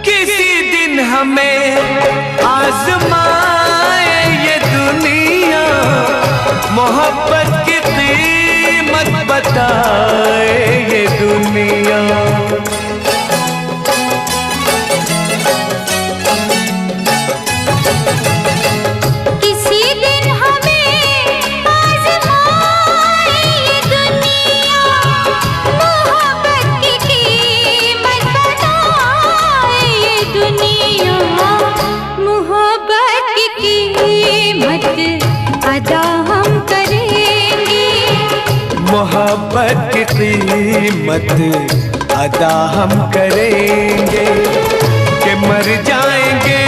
किसी दिन हमें आजमाए ये दुनिया, मोहब्बत की कीमत बताए ये दुनिया। किसी दिन हमें आजमाए ये दुनिया, मोहब्बत की कीमत बताए ये दुनिया। मोहब्बत की कीमत अदा हम करेंगे, मोहब्बत की कीमत अदा हम करेंगे, कि मर जाएंगे